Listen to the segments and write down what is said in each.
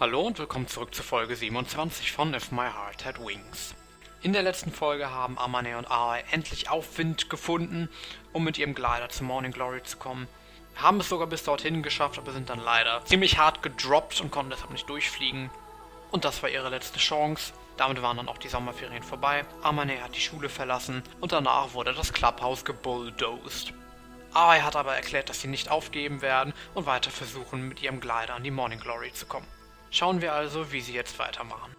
Hallo und willkommen zurück zu Folge 27 von If My Heart Had Wings. In der letzten Folge haben Amane und Aoi endlich Aufwind gefunden, um mit ihrem Glider zur Morning Glory zu kommen. Haben es sogar bis dorthin geschafft, aber sind dann leider ziemlich hart gedroppt und konnten deshalb nicht durchfliegen. Und das war ihre letzte Chance. Damit waren dann auch die Sommerferien vorbei. Amane hat die Schule verlassen und danach wurde das Clubhouse gebulldozed. Aoi hat aber erklärt, dass sie nicht aufgeben werden und weiter versuchen, mit ihrem Glider an die Morning Glory zu kommen. Schauen wir also, wie sie jetzt weitermachen.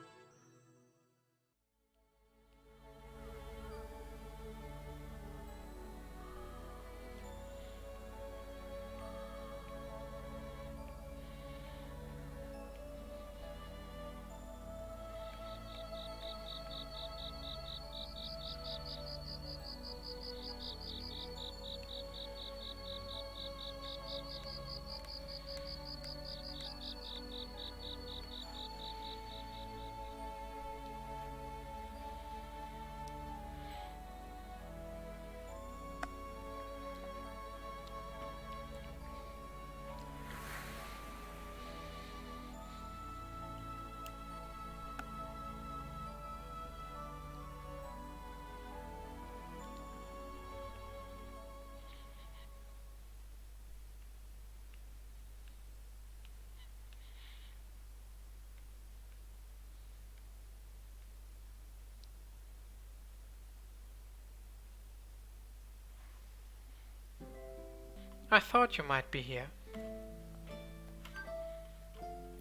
I thought you might be here.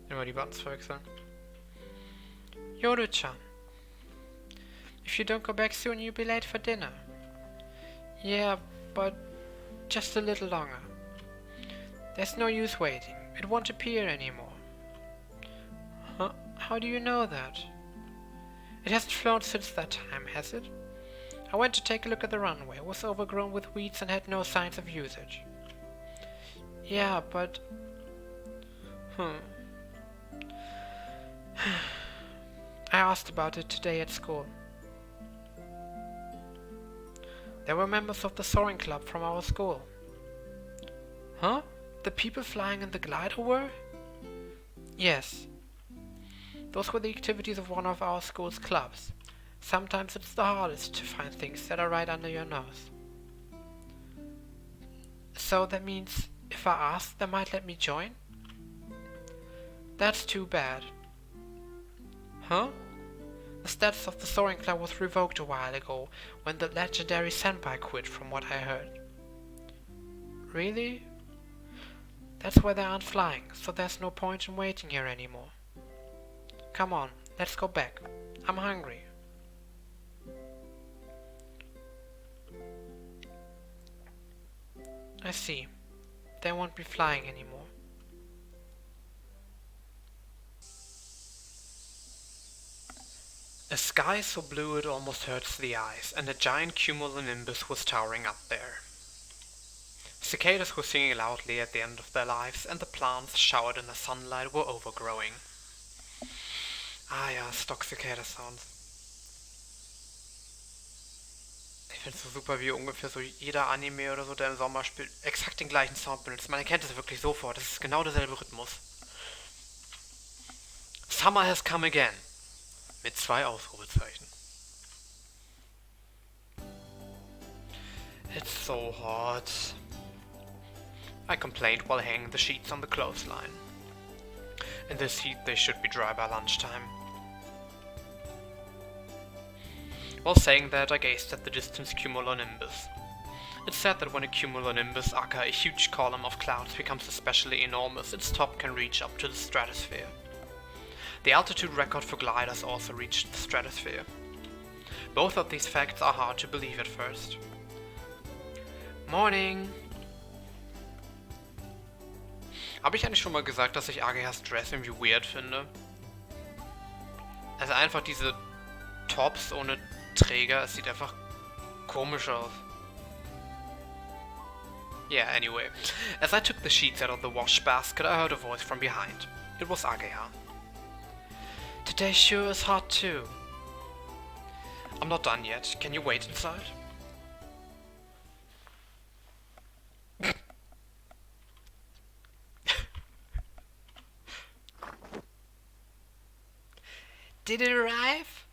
Immer die Buttons wechseln. Yoru-chan. If you don't go back soon, you'll be late for dinner. Yeah, but just a little longer. There's no use waiting. It won't appear anymore. Huh? How do you know that? It hasn't flown since that time, has it? I went to take a look at the runway. It was overgrown with weeds and had no signs of usage. Yeah, but... I asked about it today at school. There were members of the soaring club from our school. Huh? The people flying in the glider were? Yes. Those were the activities of one of our school's clubs. Sometimes it's the hardest to find things that are right under your nose. So that means if I ask, they might let me join? That's too bad. Huh? The status of the soaring club was revoked a while ago when the legendary senpai quit, from what I heard. Really? That's why they aren't flying, so there's no point in waiting here anymore. Come on, let's go back. I'm hungry. I see. They won't be flying anymore. A sky so blue it almost hurts the eyes, and a giant cumulonimbus was towering up there. Cicadas were singing loudly at the end of their lives, and the plants showered in the sunlight were overgrowing. Ah ja, Stock Cicada Sounds. Ich finde es so super, wie ungefähr so jeder Anime oder so, der im Sommer spielt, exakt den gleichen Sound benutzt. Man erkennt es wirklich sofort, das ist genau derselbe Rhythmus. Summer has come again. Mit 2 Ausrufezeichen. It's so hot. I complained while hanging the sheets on the clothesline. In this heat they should be dry by lunchtime. While saying that, I gazed at the distant cumulonimbus. It's said that when a cumulonimbus, aka a huge column of clouds, becomes especially enormous, its top can reach up to the stratosphere. The altitude record for gliders also reached the stratosphere. Both of these facts are hard to believe at first. Morning! Habe ich eigentlich schon mal gesagt, dass ich Agehas Dress irgendwie weird finde? Also einfach diese Tops ohne Träger, es sieht einfach komisch aus. Yeah, anyway. As I took the sheets out of the wash basket, I heard a voice from behind. It was Ageha. Today sure is hot too. I'm not done yet. Can you wait inside? Did it arrive?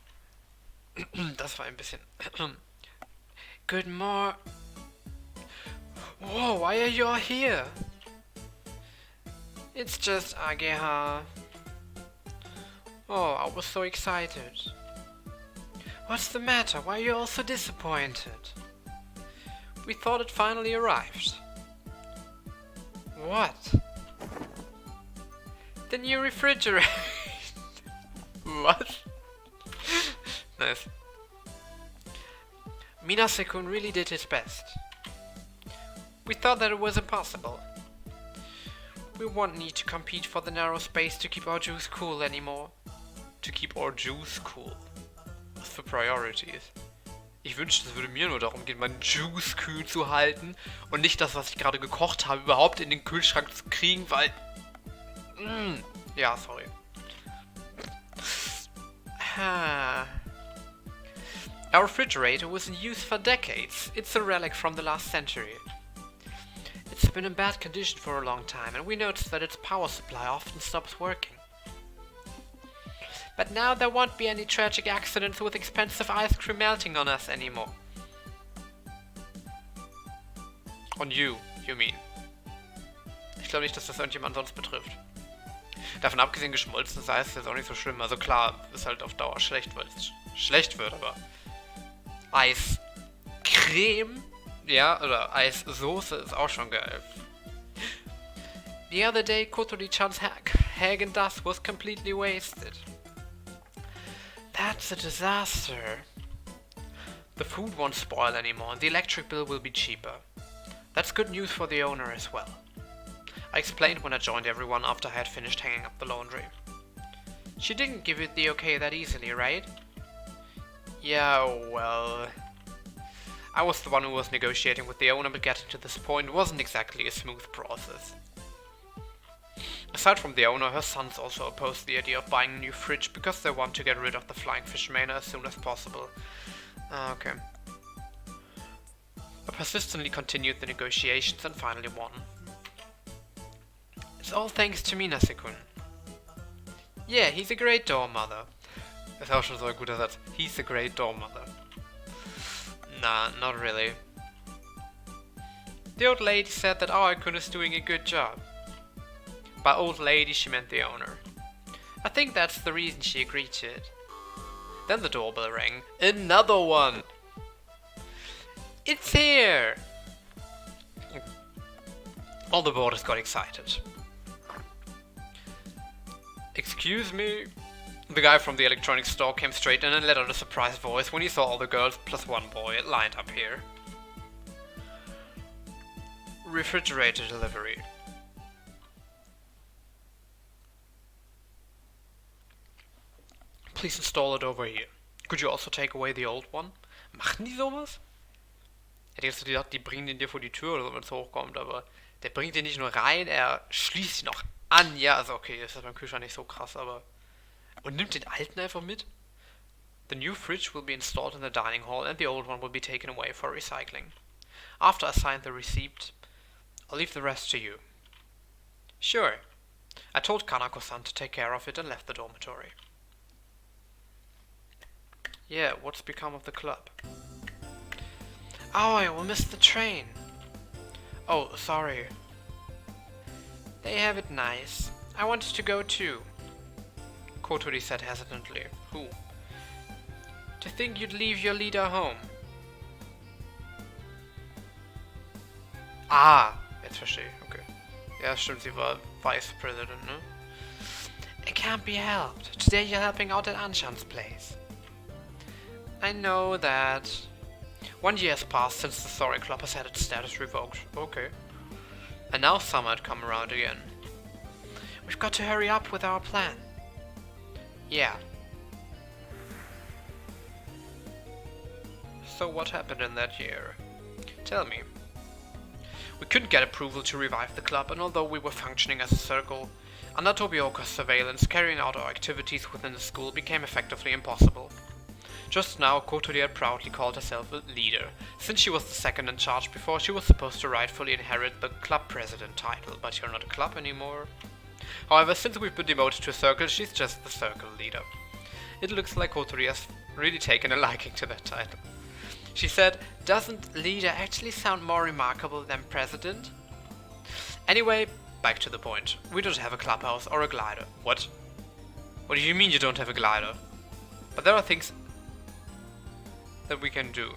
Das war ein bisschen... Good morning. Whoa, why are you all here? It's just Ageha. Oh, I was so excited. What's the matter? Why are you all so disappointed? We thought it finally arrived. What? The new refrigerator. What? Nice. Minase-kun really did his best. We thought that it was impossible. We won't need to compete for the narrow space to keep our juice cool anymore. To keep our juice cool. Was für Priorities. Ich wünschte, es würde mir nur darum gehen, meinen Juice kühl zu halten und nicht das, was ich gerade gekocht habe, überhaupt in den Kühlschrank zu kriegen, weil... Ja, sorry. Our refrigerator was in use for decades. It's a relic from the last century. It's been in bad condition for a long time, and we noticed that its power supply often stops working. But now there won't be any tragic accidents with expensive ice cream melting on us anymore. On you mean. Ich glaube nicht, dass das irgendjemand sonst betrifft. Davon abgesehen, geschmolzenes Eis ist jetzt auch nicht so schlimm. Also klar, ist halt auf Dauer schlecht, weil es schlecht wird, aber Eiscreme, ja, oder Eissoße ist auch schon geil. The other day, Kotori-chan's Häagen-Dazs was completely wasted. That's a disaster. The food won't spoil anymore, and the electric bill will be cheaper. That's good news for the owner as well. I explained when I joined everyone after I had finished hanging up the laundry. She didn't give it the okay that easily, right? Yeah, well... I was the one who was negotiating with the owner, but getting to this point wasn't exactly a smooth process. Aside from the owner, her sons also opposed the idea of buying a new fridge because they want to get rid of the flying fish mania as soon as possible. Okay. I persistently continued the negotiations and finally won. It's all thanks to Minase-kun. Yeah, he's a great door mother. Ist auch schon so ein guter Satz. He's a great door mother. Nah, not really. The old lady said that Aoi-kun is doing a good job. By old lady, she meant the owner. I think that's the reason she agreed to it. Then the doorbell rang. Another one! It's here! All the boarders got excited. Excuse me? The guy from the electronics store came straight in and let out a surprised voice when he saw all the girls plus one boy lined up here. Refrigerator delivery. Please install it over here. Could you also take away the old one? Machen die sowas? Hätte jetzt gedacht, die bringen den dir vor die Tür oder so, wenn es hochkommt, aber der bringt den nicht nur rein, er schließt ihn noch an. Ja, also okay, ist das beim Kühlschrank nicht so krass, aber... Und nimmt den alten einfach mit? The new fridge will be installed in the dining hall and the old one will be taken away for recycling. After I sign the receipt, I'll leave the rest to you. Sure. I told Kanako-san to take care of it and left the dormitory. Yeah, what's become of the club? Oh, I will miss the train. Oh, sorry. They have it nice. I wanted to go too. Kotori said hesitantly. Who? To think you'd leave your leader home. Ah, jetzt verstehe ich, okay. Ja, stimmt, sie war Vice President, ne? It can't be helped. Today you're helping out at Anshan's place. I know that. 1 year has passed since the Sorry Club has had its status revoked. Okay. And now summer had come around again. We've got to hurry up with our plan. Yeah. So what happened in that year? Tell me. We couldn't get approval to revive the club, and although we were functioning as a circle, under Tobioka's surveillance, carrying out our activities within the school became effectively impossible. Just now, Kotori had proudly called herself a leader, since she was the second in charge before she was supposed to rightfully inherit the club president title, but you're not a club anymore. However, since we've been demoted to a circle, she's just the circle leader. It looks like Kotori has really taken a liking to that title. She said, "Doesn't leader actually sound more remarkable than president?" Anyway, back to the point. We don't have a clubhouse or a glider. What? What do you mean you don't have a glider? But there are things that we can do.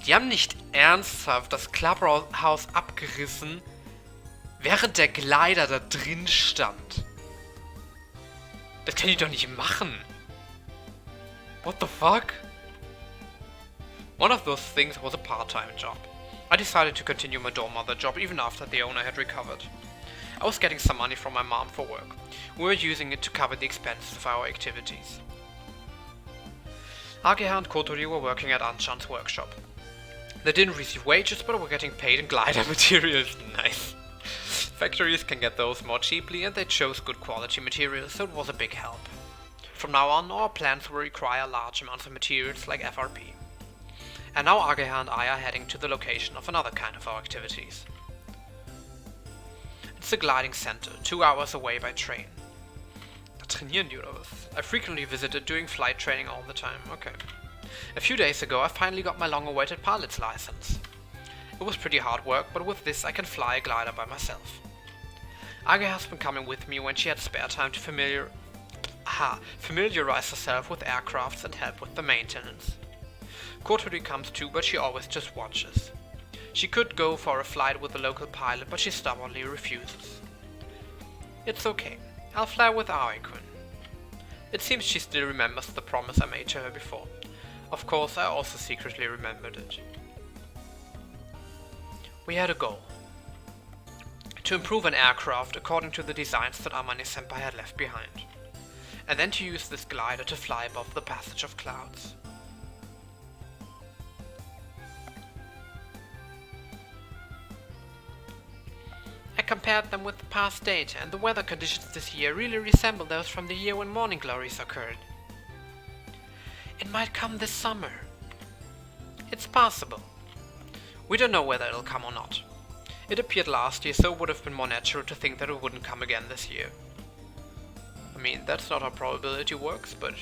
Die haben nicht ernsthaft das Clubhouse abgerissen, während der Glider da drin stand. Das können die doch nicht machen. What the fuck? One of those things was a part-time job. I decided to continue my dorm mother job even after the owner had recovered. I was getting some money from my mom for work. We were using it to cover the expenses of our activities. Ageha and Kotori were working at Anshan's workshop. They didn't receive wages, but were getting paid in glider materials. Nice. Factories can get those more cheaply, and they chose good quality materials, so it was a big help. From now on, our plans will require large amounts of materials like FRP. And now Ageha and I are heading to the location of another kind of our activities. It's the gliding center, 2 hours away by train. Da trainieren die oder was? I frequently visited doing flight training all the time. Okay. A few days ago I finally got my long-awaited pilot's license. It was pretty hard work, but with this I can fly a glider by myself. Ageha has been coming with me when she had spare time to familiarize herself with aircrafts and help with the maintenance. Kotori comes too, but she always just watches. She could go for a flight with the local pilot, but she stubbornly refuses. It's okay. I'll fly with Aoi-kun. It seems she still remembers the promise I made to her before. Of course, I also secretly remembered it. We had a goal. To improve an aircraft according to the designs that Amane-senpai had left behind. And then to use this glider to fly above the passage of clouds. I compared them with the past data, and the weather conditions this year really resemble those from the year when morning glories occurred. It might come this summer. It's possible. We don't know whether it'll come or not. It appeared last year, so it would have been more natural to think that it wouldn't come again this year. I mean, that's not how probability works, but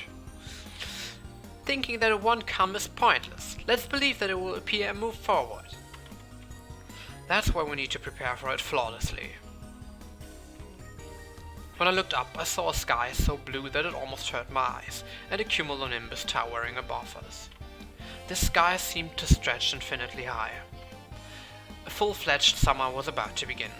thinking that it won't come is pointless. Let's believe that it will appear and move forward. That's why we need to prepare for it flawlessly. When I looked up, I saw a sky so blue that it almost hurt my eyes, and a cumulonimbus towering above us. The sky seemed to stretch infinitely high. A full-fledged summer was about to begin.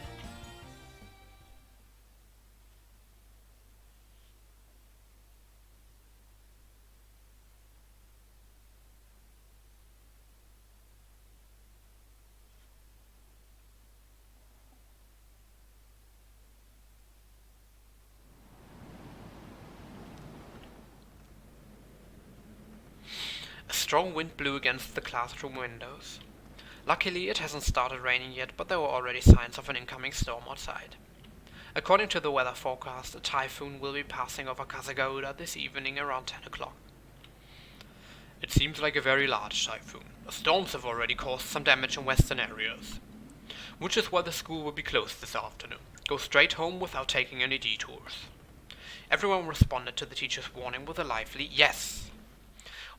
A strong wind blew against the classroom windows. Luckily, it hasn't started raining yet, but there were already signs of an incoming storm outside. According to the weather forecast, a typhoon will be passing over Kasagaoda this evening around 10 o'clock. It seems like a very large typhoon. The storms have already caused some damage in western areas, which is why the school will be closed this afternoon. Go straight home without taking any detours. Everyone responded to the teacher's warning with a lively yes.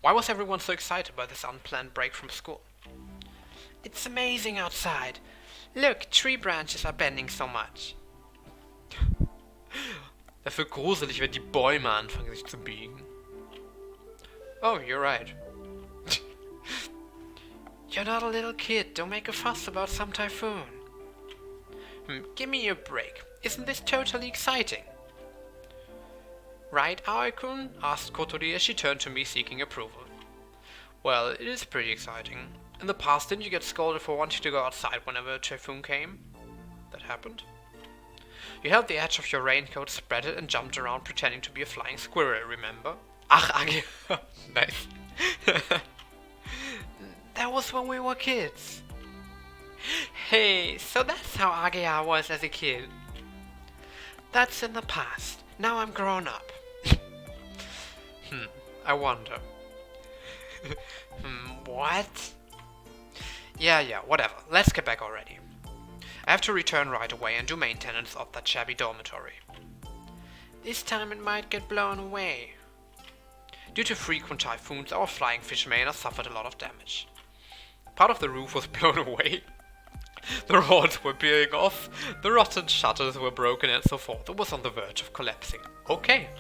Why was everyone so excited by this unplanned break from school? It's amazing outside. Look, tree branches are bending so much. Das wird gruselig, wenn die Bäume anfangen sich zu biegen. Oh, you're right. You're not a little kid. Don't make a fuss about some typhoon. Give me a break. Isn't this totally exciting? Right, Aoi-kun? Asked Kotori as she turned to me seeking approval. Well, it is pretty exciting. In the past, didn't you get scolded for wanting to go outside whenever a typhoon came? That happened. You held the edge of your raincoat, spread it, and jumped around pretending to be a flying squirrel, remember? Ach, Age. Nice. That was when we were kids. Hey, so that's how Agea was as a kid. That's in the past. Now I'm grown up. I wonder. What? Yeah, whatever. Let's get back already. I have to return right away and do maintenance of that shabby dormitory. This time it might get blown away. Due to frequent typhoons, our flying fish may have suffered a lot of damage. Part of the roof was blown away. The rods were peeling off, the rotten shutters were broken and so forth. It was on the verge of collapsing. Okay.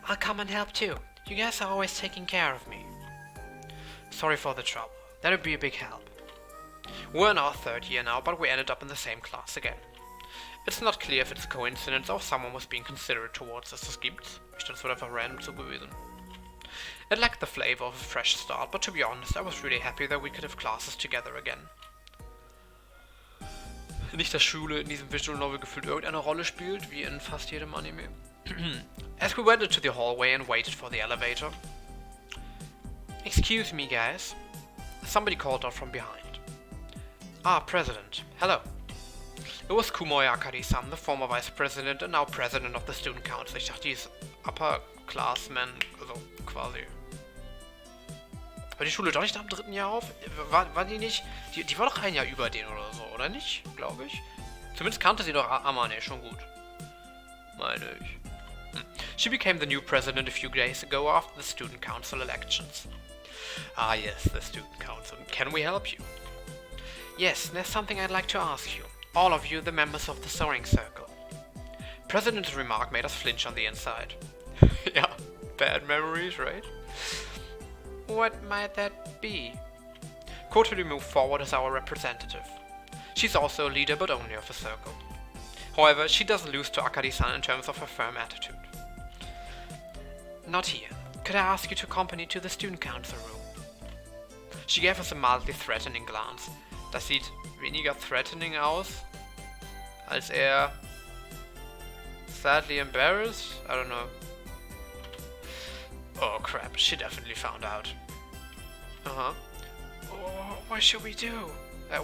I'll come and help too. You guys are always taking care of me. Sorry for the trouble. That'd be a big help. We're in our 3rd year now, but we ended up in the same class again. It's not clear if it's a coincidence or if someone was being considerate towards us. Es gibt's. Ist wohl einfach random so gewesen. It lacked the flavor of a fresh start, but to be honest, I was really happy that we could have classes together again. Nicht, dass Schule in diesem Visual Novel gefühlt irgendeine Rolle spielt, wie in fast jedem Anime. As we went into the hallway and waited for the elevator. Excuse me, guys. Somebody called out from behind. Ah, President. Hello. It was Kumoya Akari-san, the former Vice President and now President of the Student Council. Ich dachte, die ist Upperclassman, also quasi. War die Schule doch nicht am 3. Jahr auf? War die nicht? Die war doch ein Jahr über den oder so, oder nicht? Glaube ich. Zumindest kannte sie doch Amane schon gut. Meine ich. She became the new president a few days ago after the Student Council elections. Ah yes, the Student Council. Can we help you? Yes, there's something I'd like to ask you. All of you, the members of the Soaring Circle. President's remark made us flinch on the inside. Yeah, bad memories, right? What might that be? Kotori moved forward as our representative. She's also a leader, but only of a circle. However, she doesn't lose to Akari-san in terms of her firm attitude. Not here. Could I ask you to accompany to the student council room? She gave us a mildly threatening glance. Das sieht weniger threatening aus, als eher sadly embarrassed? I don't know. Oh crap, she definitely found out. Uh-huh. Oh, what should we do?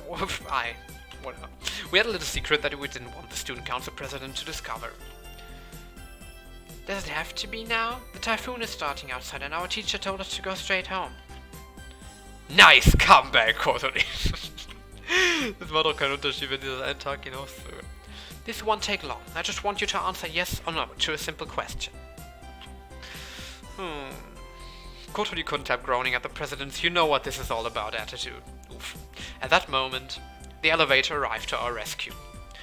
Whatever. We had a little secret that we didn't want the student council president to discover. Does it have to be now? The typhoon is starting outside and our teacher told us to go straight home. Nice comeback, Kotori. Das macht doch keinen Unterschied, wenn die das einen Tag hinauszögern. This won't take long. I just want you to answer yes or no to a simple question. Kotori couldn't help groaning at the president's "you know what this is all about" attitude. Oof. At that moment, the elevator arrived to our rescue.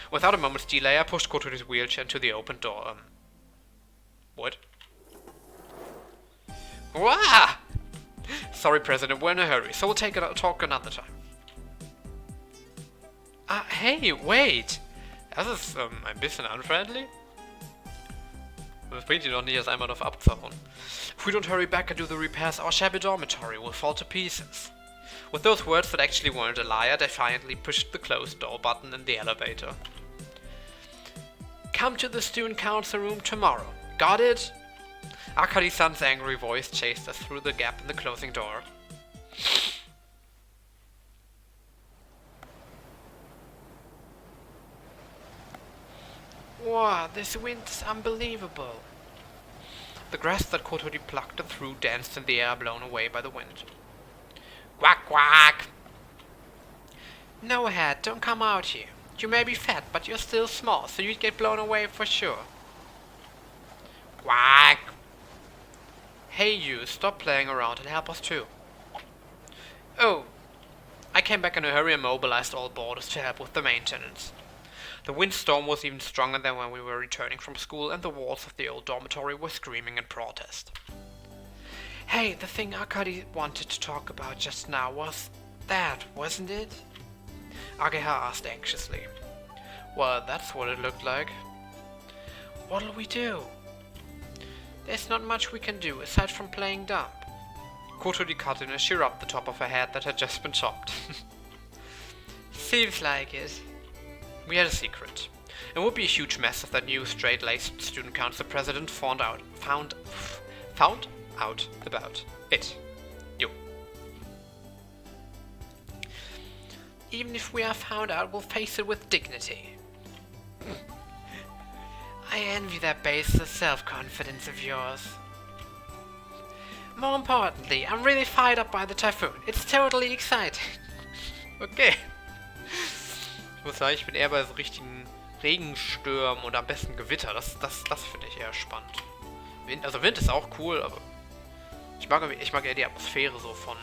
Without a moment's delay, I pushed Kotori's wheelchair into the open door. What? Wah! Sorry, President, we're in a hurry, so we'll talk another time. Hey, wait! Das ist ein bisschen unfriendly. Das bringt ihn doch nicht, erst einmal auf abzuhauen. If we don't hurry back and do the repairs, our shabby dormitory will fall to pieces. With those words that actually weren't a lie, I defiantly pushed the closed door button in the elevator. Come to the student council room tomorrow. Got it? Akari-san's angry voice chased us through the gap in the closing door. Wow, this wind is unbelievable. The grass that Kotori plucked and threw danced in the air, blown away by the wind. Quack quack! No, Hat, don't come out here. You may be fat, but you're still small, so you'd get blown away for sure. Quack! Hey you, stop playing around and help us too. Oh, I came back in a hurry and mobilized all boarders to help with the maintenance. The windstorm was even stronger than when we were returning from school, and the walls of the old dormitory were screaming in protest. Hey, the thing Akari wanted to talk about just now was that, wasn't it? Ageha asked anxiously. Well, that's what it looked like. What'll we do? There's not much we can do, aside from playing dumb. Kotori cut in as she rubbed the top of her head that had just been chopped. Seems like it. We had a secret. It would be a huge mess if that new straight-laced student council president found out about it. Yo. Even if we are found out, we'll face it with dignity. I envy that baseless self-confidence of yours. More importantly, I'm really fired up by the typhoon. It's totally exciting. Okay. Ich muss sagen, ich bin eher bei so richtigen Regenstürmen und am besten Gewitter. Das finde ich eher spannend. Wind ist auch cool, aber Ich mag eher die Atmosphäre so von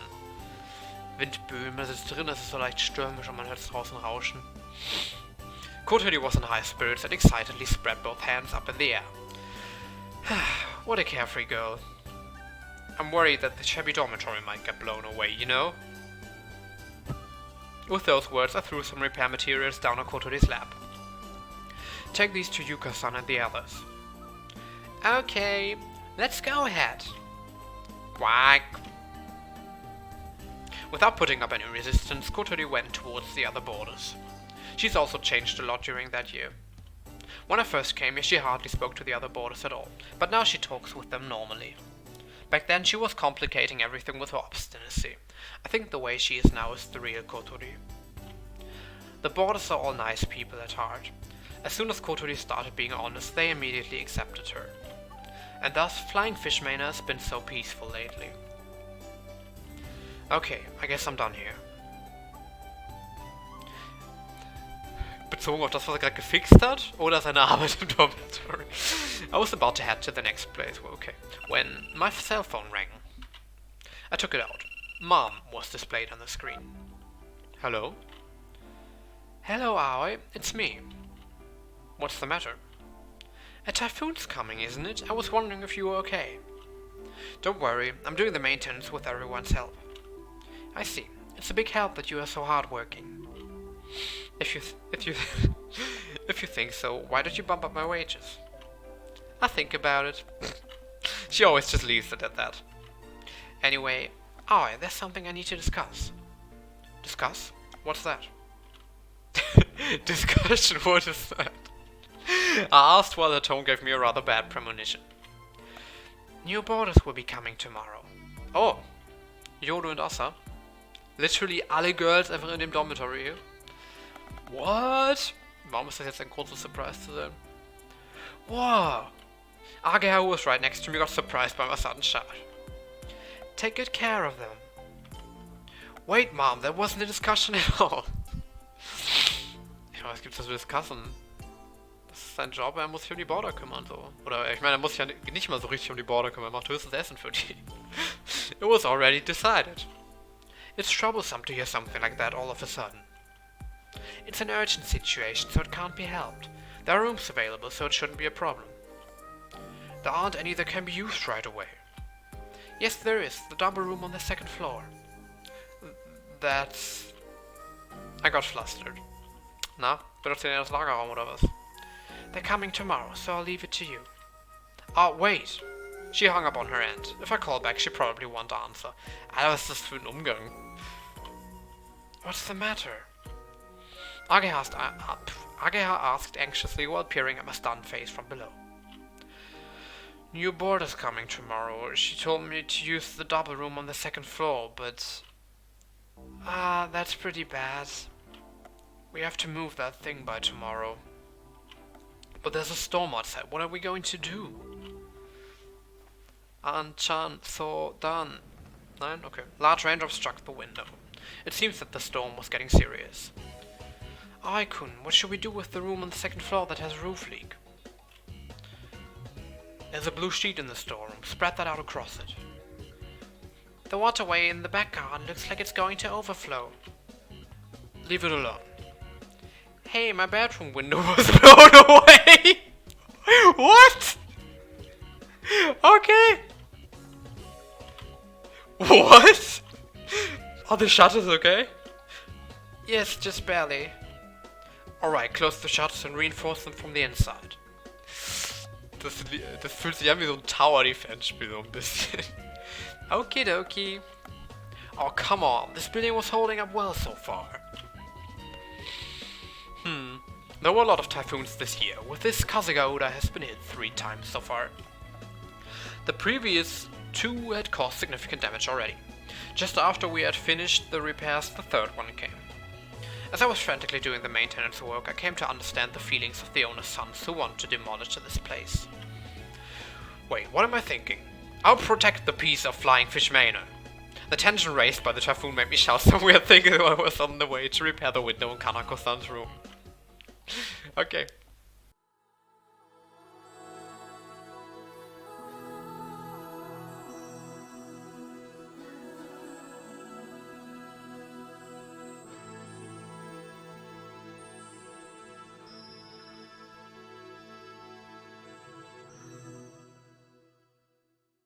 Windböen. Man sitzt drin, es ist so leicht stürmisch und man hört es draußen rauschen. Kotori was in high spirits and excitedly spread both hands up in the air. What a carefree girl. I'm worried that the shabby dormitory might get blown away, you know? With those words, I threw some repair materials down on Kotori's lap. Take these to Yuka-san and the others. Okay, let's go ahead. Quack. Without putting up any resistance, Kotori went towards the other boarders. She's also changed a lot during that year. When I first came here, she hardly spoke to the other boarders at all, but now she talks with them normally. Back then, she was complicating everything with her obstinacy. I think the way she is now is the real Kotori. The boarders are all nice people at heart. As soon as Kotori started being honest, they immediately accepted her. And thus, Flying Fish Mania has been so peaceful lately. Okay, I guess I'm done here. Bezogen auf das, was er gerade gefixt hat, oder seine Arbeit im Dormitory. I was about to head to the next place, well, okay, when my cell phone rang. I took it out. Mom was displayed on the screen. Hello? Hello, Aoi, it's me. What's the matter? A typhoon's coming, isn't it? I was wondering if you were okay. Don't worry, I'm doing the maintenance with everyone's help. I see. It's a big help that you are so hardworking. If you think so, why don't you bump up my wages? I'll think about it. She always just leaves it at that. Anyway, there's something I need to discuss. Discuss? What's that? Discussion? What is that? I asked while her tone gave me a rather bad premonition. New boarders will be coming tomorrow. Oh, Yodo and Asa. Literally alle Girls einfach in dem Dormitory hier. What? Warum ist das jetzt ein großer Surprise zu sein? Wow! Agea, who was right next to me, got surprised by my sudden shout. Take good care of them. Wait, Mom, that wasn't a discussion at all. Ja, was gibt's da zu discussen? Das ist sein Job, er muss sich um die Border kümmern, so. Oder, ich meine, er muss sich ja nicht mal so richtig um die Border kümmern, er macht höchstens Essen für die. It was already decided. It's troublesome to hear something like that all of a sudden. It's an urgent situation, so it can't be helped. There are rooms available, so it shouldn't be a problem. There aren't any that can be used right away. Yes, there is. The double room on the second floor. That's... I got flustered. Na, benutzt ihr das Lagerraum oder was? They're coming tomorrow, so I'll leave it to you. Oh, wait. She hung up on her end. If I call back, she probably won't answer. Alter, was ist das für ein Umgang? What's the matter? Agea asked anxiously while peering at my stunned face from below. New boarder's coming tomorrow. She told me to use the double room on the second floor, but... that's pretty bad. We have to move that thing by tomorrow. But there's a storm outside. What are we going to do? An-chan, so done. Nine? Okay. Large raindrops struck the window. It seems that the storm was getting serious. Ai-kun, what should we do with the room on the second floor that has a roof leak? There's a blue sheet in the storeroom. Spread that out across it. The waterway in the back garden looks like it's going to overflow. Leave it alone. Hey, my bedroom window was blown away! What? Okay. What? Are the shutters okay? Yes, just barely. Alright, close the shutters and reinforce them from the inside. Das fühlt sich an wie so ein Tower-Defense-Spiel so ein bisschen. Okidoki. Oh, come on. This building was holding up well so far. There were a lot of typhoons this year. With this, Kasuga-Oda has been hit 3 times so far. The previous 2 had caused significant damage already. Just after we had finished the repairs, the 3rd one came. As I was frantically doing the maintenance work, I came to understand the feelings of the owner's sons who want to demolish this place. Wait, what am I thinking? I'll protect the peace of Flying Fish Manor. The tension raised by the typhoon made me shout some weird thing while I was on the way to repair the window in Kanako-san's room. Okay.